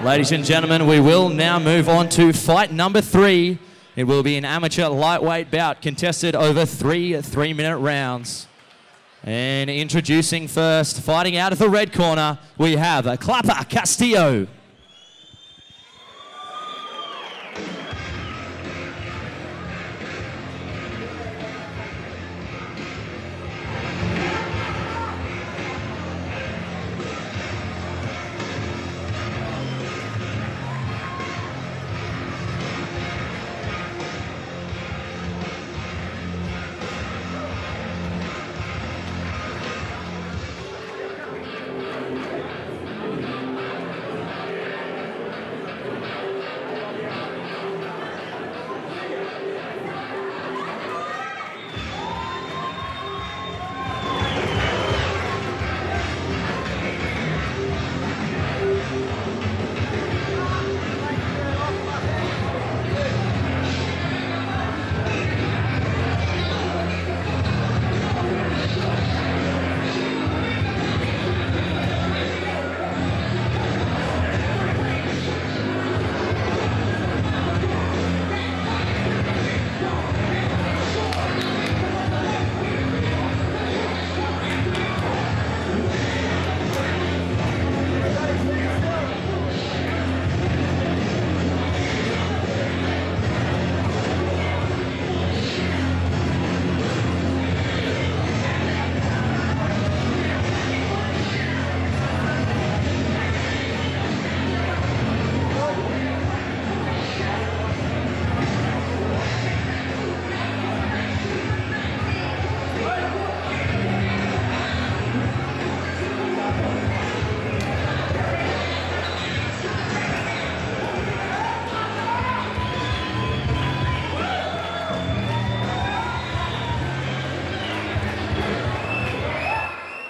Ladies and gentlemen, we will now move on to fight number 3. It will be an amateur lightweight bout contested over 3 3-minute rounds. And introducing first, fighting out of the red corner, we have Clappa Castillo.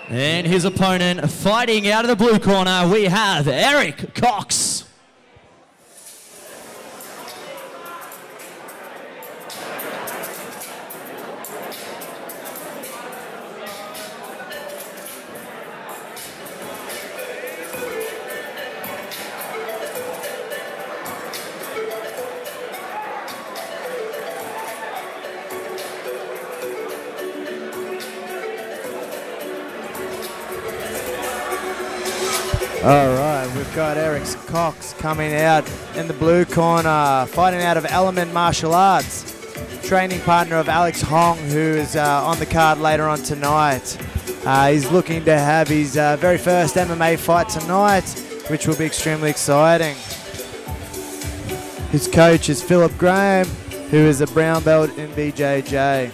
And his opponent, fighting out of the blue corner, we have Eric Cox. All right, we've got Eric Cox coming out in the blue corner, fighting out of Element Martial Arts, training partner of Alex Hong, who is on the card later on tonight. He's looking to have his very first MMA fight tonight, which will be extremely exciting. His coach is Philip Graham, who is a brown belt in BJJ.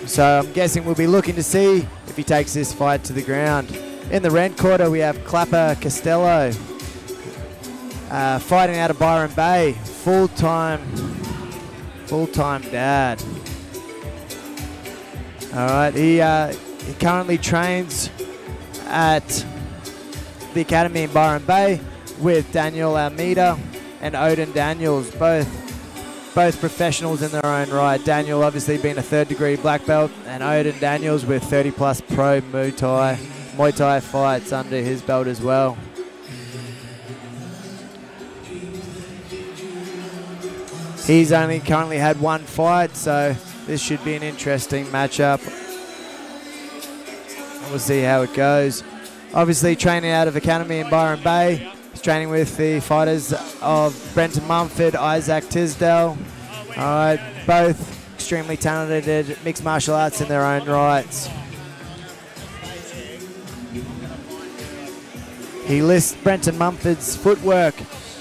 So I'm guessing we'll be looking to see if he takes this fight to the ground. In the red corner, we have Clappa Castillo, fighting out of Byron Bay, full-time dad. All right, he currently trains at the academy in Byron Bay with Daniel Almeida and Odin Daniels, both professionals in their own right. Daniel obviously being a 3rd degree black belt, and Odin Daniels with 30+ pro Muay Thai fights under his belt as well. He's only currently had one fight, so this should be an interesting matchup. We'll see how it goes. Obviously training out of academy in Byron Bay. He's training with the fighters of Brenton Mumford, Isaac Tisdale. All right, both extremely talented mixed martial arts in their own rights. He lists Brenton Mumford's footwork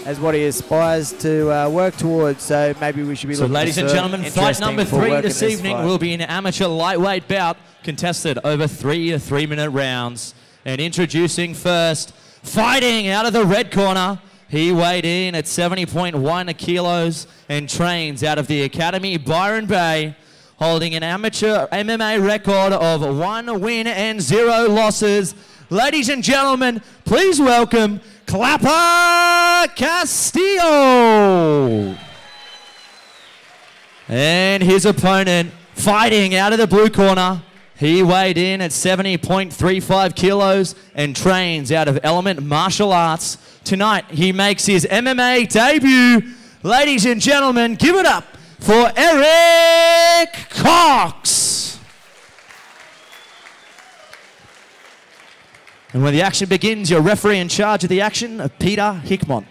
as what he aspires to work towards, so maybe we should be looking. So ladies and gentlemen, fight number 3 this evening will be an amateur lightweight bout contested over 3 3-minute rounds. And introducing first, fighting out of the red corner, he weighed in at 70.1 kilos and trains out of the Academy Byron Bay, holding an amateur MMA record of 1 win and 0 losses. Ladies and gentlemen, please welcome Clappa Castillo. And his opponent, fighting out of the blue corner, He weighed in at 70.35 kilos and trains out of Element Martial Arts. Tonight, he makes his MMA debut. Ladies and gentlemen, give it up for Eric Cox. And when the action begins, your referee in charge of the action, Peter Hickmont.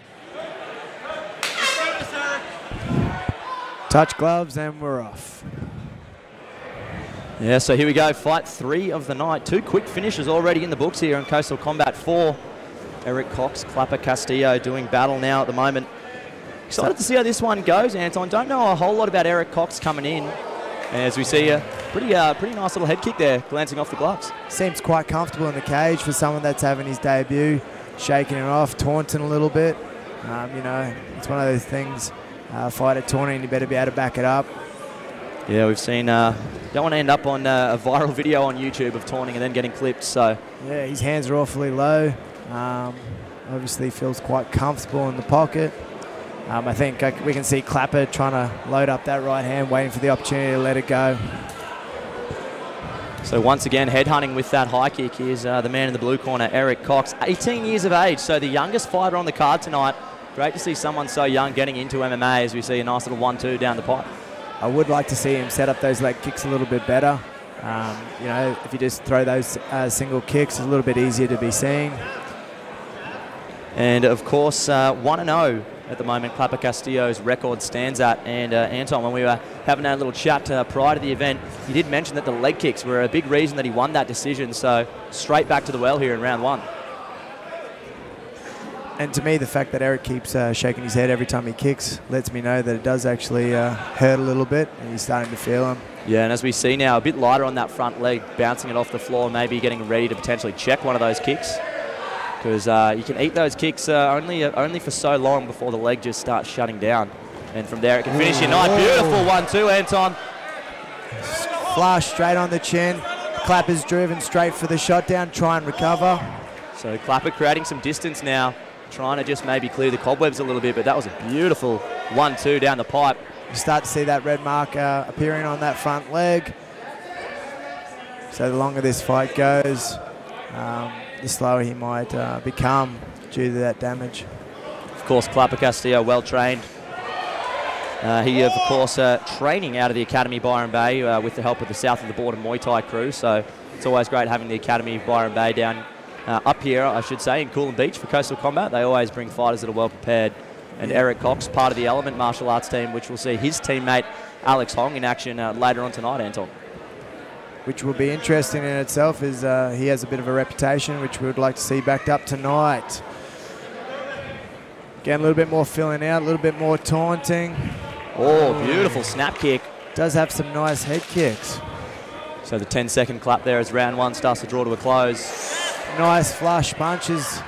Touch gloves and we're off. Yeah, so here we go, fight 3 of the night. 2 quick finishes already in the books here on Coastal Combat 4. Eric Cox, Clappa, Castillo doing battle now at the moment. Excited to see how this one goes, Anton. Don't know a whole lot about Eric Cox coming in. As we see a pretty nice little head kick there, glancing off the gloves. Seems quite comfortable in the cage for someone that's having his debut, shaking it off, taunting a little bit. You know, it's one of those things, fighter taunting, you better be able to back it up. Yeah, we've seen, don't want to end up on a viral video on YouTube of taunting and then getting clipped, so. Yeah, his hands are awfully low. Obviously feels quite comfortable in the pocket. I think we can see Clappa trying to load up that right hand, waiting for the opportunity to let it go. So once again, headhunting with that high kick. Here's the man in the blue corner, Eric Cox, 18 years of age, so the youngest fighter on the card tonight. Great to see someone so young getting into MMA as we see a nice little 1-2 down the pipe. I would like to see him set up those leg kicks a little bit better. You know, if you just throw those single kicks, it's a little bit easier to be seen. And of course, 1-0 at the moment, Clappa Castillo's record stands at. And Anton, when we were having a little chat prior to the event, he did mention that the leg kicks were a big reason that he won that decision. So straight back to the well here in round 1. And to me, the fact that Eric keeps shaking his head every time he kicks lets me know that it does actually hurt a little bit, and he's starting to feel them. Yeah, and as we see now, a bit lighter on that front leg, bouncing it off the floor, maybe getting ready to potentially check one of those kicks. Because you can eat those kicks only for so long before the leg just starts shutting down. And from there, it can finish your night. Beautiful 1-2, Anton. Flush straight on the chin. Clappa's driven straight for the shot down, try and recover. So Clappa creating some distance now, trying to just maybe clear the cobwebs a little bit, but that was a beautiful 1-2 down the pipe. You start to see that red mark appearing on that front leg. So the longer this fight goes, the slower he might become due to that damage. Of course, Clappa Castillo, well trained. He, of course, training out of the Academy Byron Bay with the help of the South of the Border Muay Thai crew. So it's always great having the Academy Byron Bay down up here, I should say, in Coolum Beach for Coastal Combat. They always bring fighters that are well prepared. And Eric Cox, part of the Element Martial Arts team, which will see his teammate Alex Hong in action later on tonight, Anton. Which will be interesting in itself, is he has a bit of a reputation which we would like to see backed up tonight. Again, a little bit more filling out, a little bit more taunting. Oh, beautiful snap kick. Does have some nice head kicks. So the 10-second clap there as round 1 starts to draw to a close. Nice flush punches.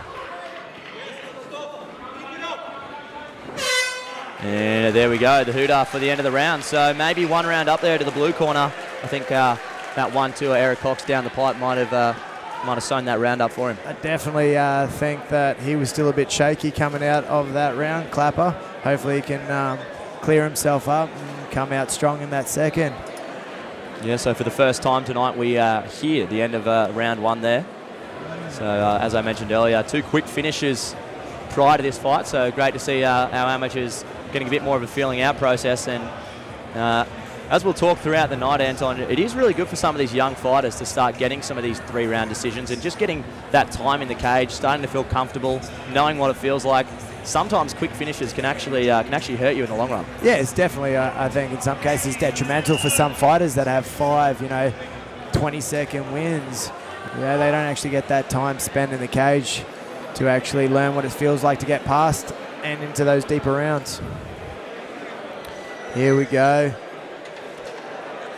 And there we go, the hoodah for the end of the round. So maybe 1 round up there to the blue corner. I think that 1-2 Eric Cox down the pipe might have sewn that round up for him. I definitely think that he was still a bit shaky coming out of that round, Clappa. Hopefully he can clear himself up and come out strong in that second. Yeah, so for the first time tonight, we hear the end of round 1 there. So as I mentioned earlier, 2 quick finishes prior to this fight. So great to see our amateurs getting a bit more of a feeling out process. And as we'll talk throughout the night, Anton, it is really good for some of these young fighters to start getting some of these 3-round decisions and just getting that time in the cage, starting to feel comfortable, knowing what it feels like. Sometimes quick finishes can actually hurt you in the long run. Yeah, it's definitely, I think, in some cases detrimental for some fighters that have 5, 20-second wins. Yeah, they don't actually get that time spent in the cage to actually learn what it feels like to get past and into those deeper rounds. Here we go.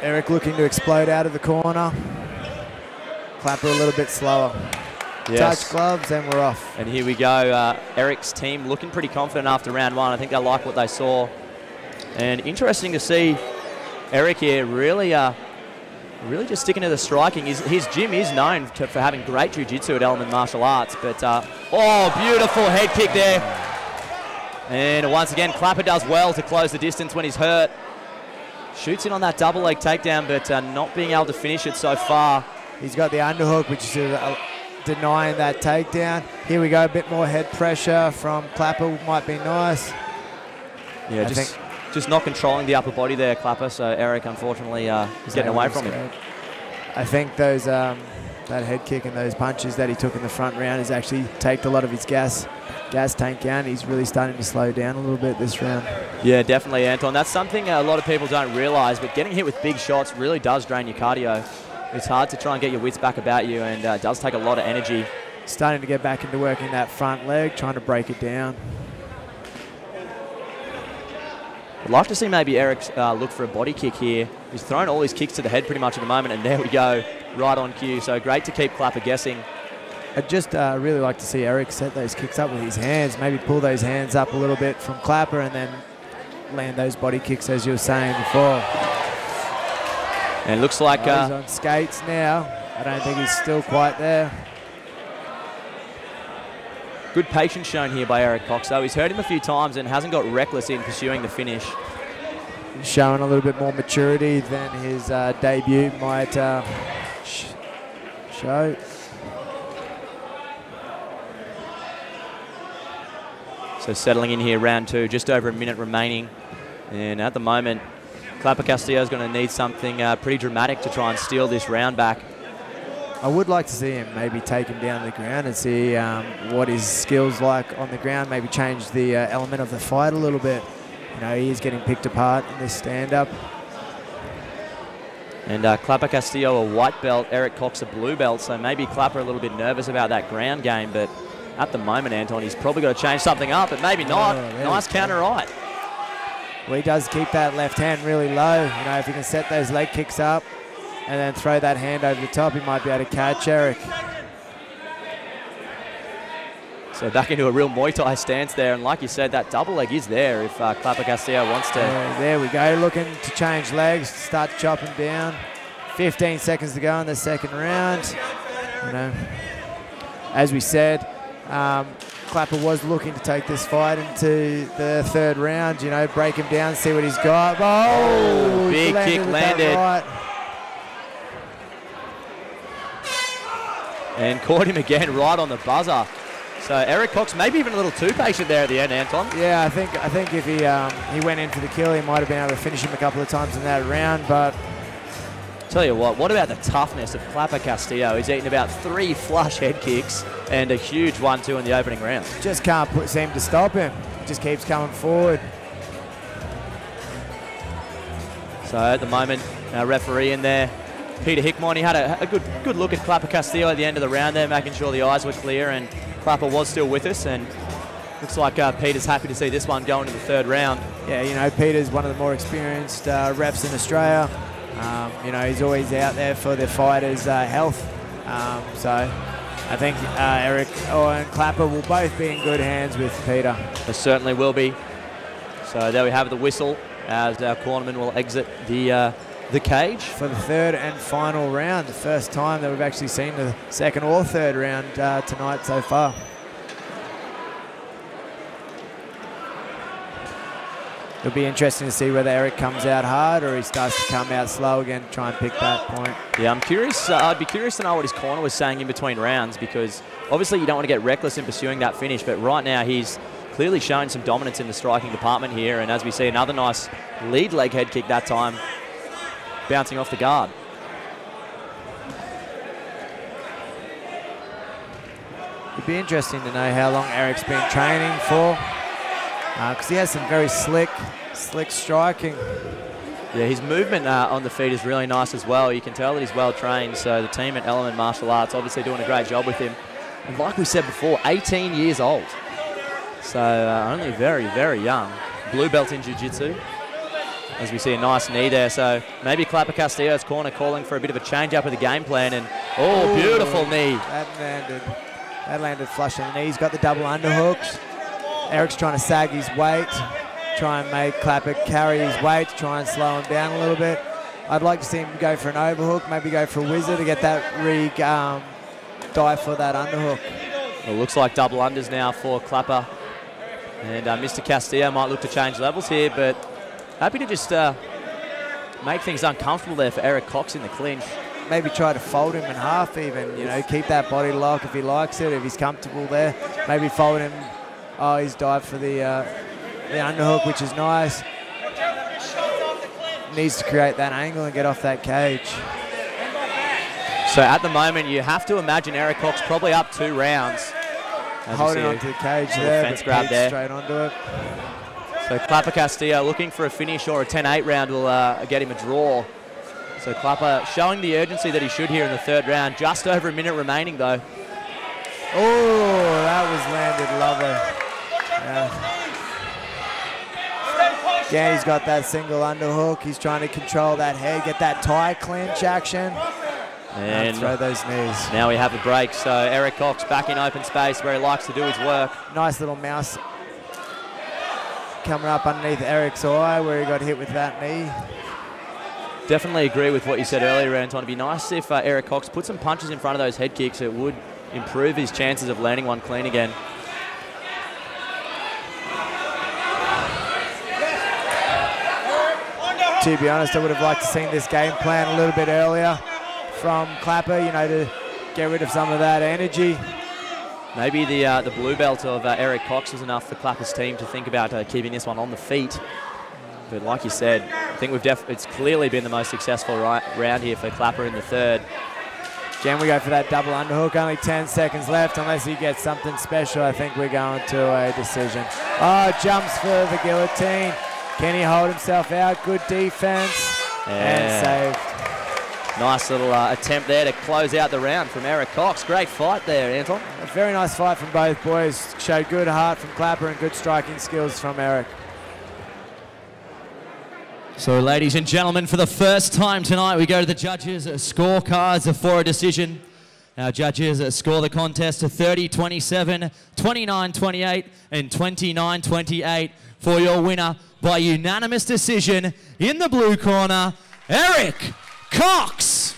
Eric looking to explode out of the corner. Clappa a little bit slower. Yes. Touch gloves and we're off. And here we go. Eric's team looking pretty confident after round 1. I think they like what they saw. And interesting to see Eric here really just sticking to the striking. His gym is known for having great jiu-jitsu at Element Martial Arts. But, beautiful head kick there. And once again, Clappa does well to close the distance when he's hurt. Shoots in on that double leg takedown, but not being able to finish it so far. He's got the underhook, which is denying that takedown. Here we go, a bit more head pressure from Clappa might be nice. Yeah, just not controlling the upper body there, Clappa, so Eric, unfortunately, is getting away from him. I think those that head kick and those punches that he took in the front round has actually taken a lot of his gas tank down. He's really starting to slow down a little bit this round. Yeah, definitely, Anton. That's something a lot of people don't realise, but getting hit with big shots really does drain your cardio. It's hard to try and get your wits back about you, and it does take a lot of energy. Starting to get back into working that front leg, trying to break it down. I'd like to see maybe Eric look for a body kick here. He's thrown all his kicks to the head pretty much at the moment, and there we go, right on cue. So great to keep Clappa guessing. I'd just really like to see Eric set those kicks up with his hands, maybe pull those hands up a little bit from Clappa and then land those body kicks as you were saying before. And it looks like... he's on skates now. I don't think he's still quite there. Good patience shown here by Eric Cox, though. He's hurt him a few times and hasn't got reckless in pursuing the finish. He's showing a little bit more maturity than his debut might show. So settling in here, round 2, just over a minute remaining. And at the moment, Clappa Castillo is going to need something pretty dramatic to try and steal this round back. I would like to see him maybe take him down to the ground and see what his skills like on the ground, maybe change the element of the fight a little bit. You know, he is getting picked apart in this stand-up. And Clappa Castillo a white belt, Eric Cox a blue belt, so maybe Clappa a little bit nervous about that ground game, but at the moment, Anton, he's probably got to change something up, but maybe not. Nice counter right. Well, he does keep that left hand really low. You know, if he can set those leg kicks up and then throw that hand over the top, he might be able to catch Eric. So back into a real Muay Thai stance there, and like you said, that double leg is there if Clappa Castillo wants to. There we go, looking to change legs, start to chop him down. 15 seconds to go in the second round. You know, as we said, Clappa was looking to take this fight into the third round, you know, break him down, see what he's got. Oh, big kick landed. Right. And caught him again right on the buzzer. So Eric Cox maybe even a little too patient there at the end, Anton. Yeah, I think if he went in for the kill, he might have been able to finish him a couple of times in that round, but... Tell you what about the toughness of Clappa Castillo? He's eaten about 3 flush head kicks and a huge 1-2 in the opening round. Just can't seem to stop him. He just keeps coming forward. So at the moment, our referee in there, Peter Hickmon, he had a good look at Clappa Castillo at the end of the round there, making sure the eyes were clear, and Clappa was still with us, and looks like Peter's happy to see this one go into the third round. Yeah, you know, Peter's one of the more experienced refs in Australia. You know, he's always out there for the fighters' health. So I think Eric and Clappa will both be in good hands with Peter. They certainly will be. So there we have the whistle as our cornerman will exit the cage. For the third and final round, the first time that we've actually seen the second or third round tonight so far. It'll be interesting to see whether Eric comes out hard or he starts to come out slow again, try and pick that point. Yeah, I'm curious. I'd be curious to know what his corner was saying in between rounds, because obviously you don't want to get reckless in pursuing that finish, but right now he's clearly showing some dominance in the striking department here, and as we see another nice lead leg head kick that time, bouncing off the guard. It'd be interesting to know how long Eric's been training for, because he has some very slick striking. Yeah, his movement on the feet is really nice as well. You can tell that he's well trained, so the team at Element Martial Arts obviously doing a great job with him. And like we said before, 18 years old. So only very, very young. Blue belt in Jiu-Jitsu. As we see a nice knee there, so maybe Clappa Castillo's corner calling for a bit of a change up of the game plan, and beautiful knee. That landed flush on the knee. He's got the double underhooks. Eric's trying to sag his weight, try and make Clappa carry his weight, try and slow him down a little bit. I'd like to see him go for an overhook, maybe go for a wizard to get that dive for that underhook. Well, it looks like double unders now for Clappa, and Mr. Castillo might look to change levels here, but happy to just make things uncomfortable there for Eric Cox in the clinch. Maybe try to fold him in half even, you know, keep that body lock if he likes it, if he's comfortable there. Maybe fold him. Oh, he's dived for the underhook, which is nice. Needs to create that angle and get off that cage. So at the moment, you have to imagine Eric Cox probably up 2 rounds. Holding onto the cage there, fence grab there. Straight onto it. So Clappa Castillo looking for a finish or a 10-8 round will get him a draw. So Clappa showing the urgency that he should here in the 3rd round. Just over a minute remaining though. Oh, that was landed lovely. Yeah. Again, he's got that single underhook. He's trying to control that head, get that tie clinch action. And throw those knees. Now we have a break. So Eric Cox back in open space where he likes to do his work. Nice little mouse coming up underneath Eric's eye where he got hit with that knee. Definitely agree with what you said earlier, Anton. It'd be nice if Eric Cox put some punches in front of those head kicks. It would improve his chances of landing one clean again. To be honest, I would have liked to seen this game plan a little bit earlier from Clappa, you know, to get rid of some of that energy. Maybe the blue belt of Eric Cox was enough for Clappa's team to think about keeping this one on the feet. But like you said, I think it's clearly been the most successful round here for Clappa in the 3rd. Again, we go for that double underhook. Only 10 seconds left. Unless he gets something special, I think we're going to a decision. Oh, jumps for the guillotine. Can he hold himself out? Good defense. And saved. Nice little attempt there to close out the round from Eric Cox. Great fight there, Anton. A very nice fight from both boys. Showed good heart from Clappa and good striking skills from Eric. So, ladies and gentlemen, for the first time tonight, we go to the judges' scorecards for a decision. Our judges score the contest to 30-27, 29-28, and 29-28 for your winner by unanimous decision in the blue corner, Eric Cox.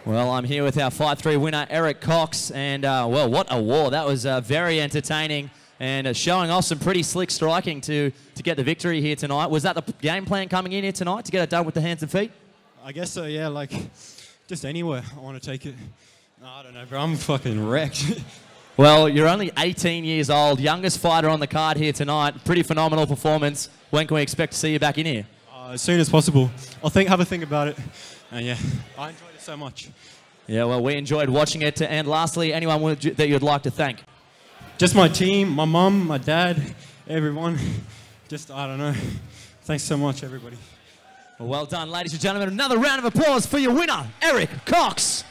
Well, I'm here with our Fight 3 winner, Eric Cox, and well, what a war. That was very entertaining and showing off some pretty slick striking to get the victory here tonight. Was that the game plan coming in here tonight, to get it done with the hands and feet? I guess so, yeah, like, just anywhere I want to take it. No, I don't know, bro, I'm fucking wrecked. Well, you're only 18 years old, youngest fighter on the card here tonight. Pretty phenomenal performance. When can we expect to see you back in here? As soon as possible. Have a think about it. And yeah, I enjoyed it so much. Yeah, well, we enjoyed watching it. And lastly, anyone that you'd like to thank? Just my team, my mum, my dad, everyone. Just, I don't know. Thanks so much, everybody. Well done, ladies and gentlemen. Another round of applause for your winner, Eric Cox.